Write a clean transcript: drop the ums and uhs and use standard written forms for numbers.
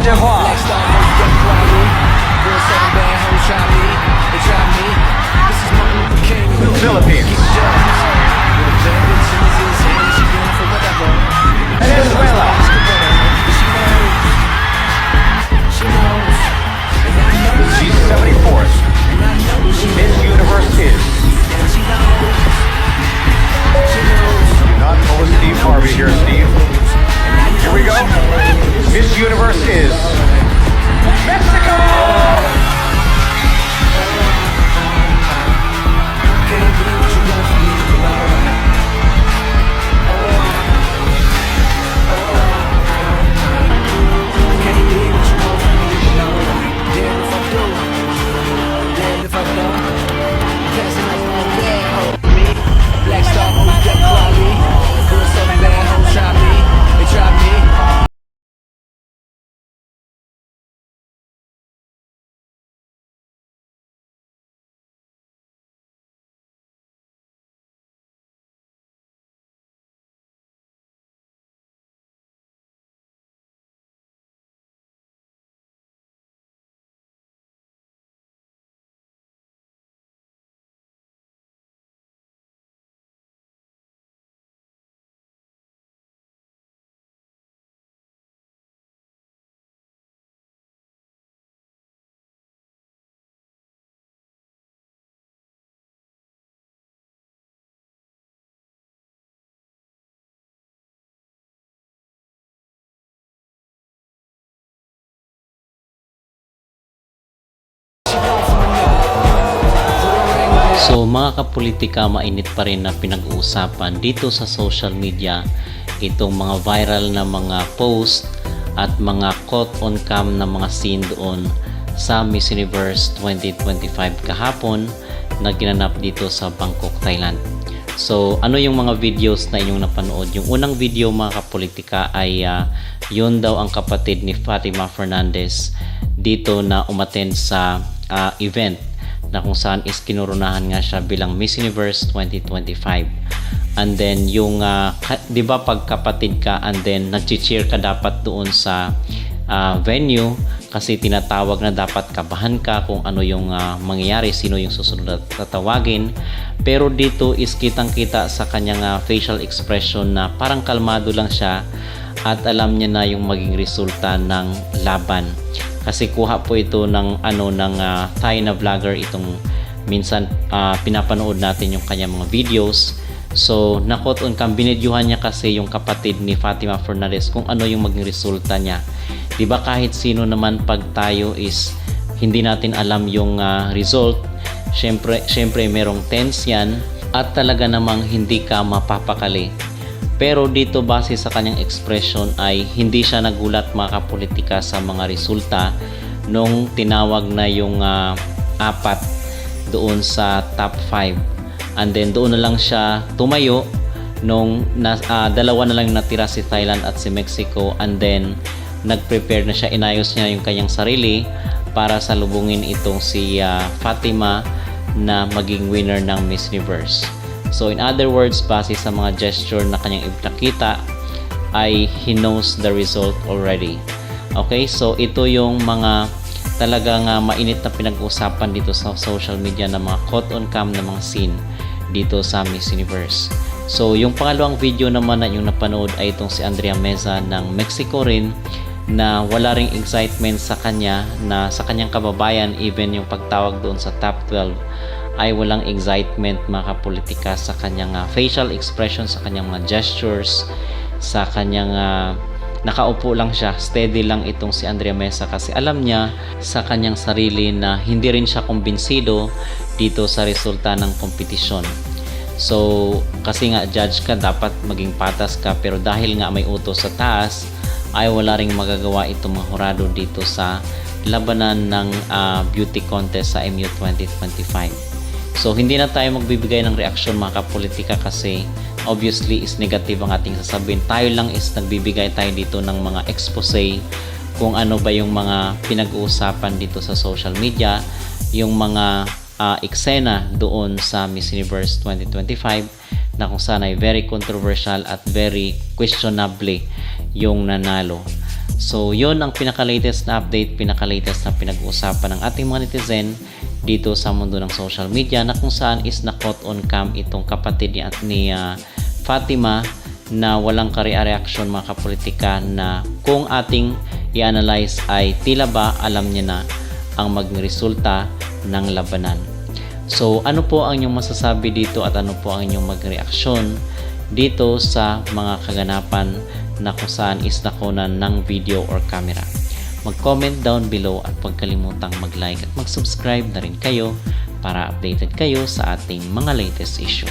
接话。 Philippines, Venezuela, G74th Miss Universe is. Do not pull a Steve Harvey here, Steve. Here we go. Miss Universe is Mexico. So mga kapolitika, mainit pa rin na pinag-uusapan dito sa social media itong mga viral na mga post at mga caught on cam na mga scene doon sa Miss Universe 2025 kahapon na ginanap dito sa Bangkok, Thailand. So ano yung mga videos na inyong napanood? Yung unang video mga kapolitika ay yun daw ang kapatid ni Fatima Fernandez dito na umattend sa event na kung saan is kinurunahan nga siya bilang Miss Universe 2025. And then yung 'di ba pag kapatid ka and then nag-cheer ka dapat doon sa venue kasi tinatawag na dapat kabahan ka kung ano yung mangyayari, sino yung susunod na tatawagin. Pero dito is kitang-kita sa kanyang facial expression na parang kalmado lang siya at alam niya na yung maging resulta ng laban. Kasi kuha po ito ng Thai na vlogger, itong minsan pinapanood natin yung kanyang mga videos. So nakot on cam, binidyuhan niya kasi yung kapatid ni Fatima Fernandez kung ano yung maging resulta niya. 'Di ba kahit sino naman pag tayo is hindi natin alam yung result, syempre merong tense yan at talaga namang hindi ka mapapakali. Pero dito base sa kanyang expression ay hindi siya nagulat mga kapolitika sa mga resulta nung tinawag na yung apat doon sa top 5. And then doon na lang siya tumayo nung dalawa na lang natira, si Thailand at si Mexico, and then nag-prepare na siya, inayos niya yung kanyang sarili para salubungin itong si Fatima na maging winner ng Miss Universe. So in other words, base sa mga gesture na kanyang ipinakita ay he knows the result already. Okay, so ito yung mga talagang mainit na pinag-usapan dito sa social media na mga caught on cam na mga scene dito sa Miss Universe. So yung pangalawang video naman na yung napanood ay itong si Andrea Meza ng Mexico rin, na wala ring excitement sa kanya, na sa kanyang kababayan, even yung pagtawag doon sa top 12 ay walang excitement mga kapolitika sa kanyang facial expression, sa kanyang mga gestures, sa kanyang nakaupo lang siya, steady lang itong si Andrea Meza kasi alam niya sa kanyang sarili na hindi rin siya kumbinsido dito sa resulta ng kompetisyon. So kasi nga judge ka, dapat maging patas ka, pero dahil nga may utos sa taas ay wala ring magagawa itong mga hurado dito sa labanan ng beauty contest sa MU 2025. So hindi na tayo magbibigay ng reaksyon mga kapolitika kasi obviously is negative ang ating sasabihin. Tayo lang is nagbibigay tayo dito ng mga expose kung ano ba yung mga pinag-uusapan dito sa social media, yung mga eksena doon sa Miss Universe 2025 na kung saan ay very controversial at very questionable yung nanalo. So yon ang pinaka-latest na update, pinaka-latest na pinag-uusapan ng ating mga netizen dito sa mundo ng social media, na kung saan is na caught on cam itong kapatid ni Fatima na walang ka-reaction mga kapolitika, na kung ating i-analyze ay tila ba alam niya na ang magresulta ng labanan. So ano po ang inyong masasabi dito at ano po ang inyong magreaksyon dito sa mga kaganapan na kung saan is nakunan ng video or camera? Mag-comment down below at huwag kalimutang mag-like at mag-subscribe na rin kayo para updated kayo sa ating mga latest issue.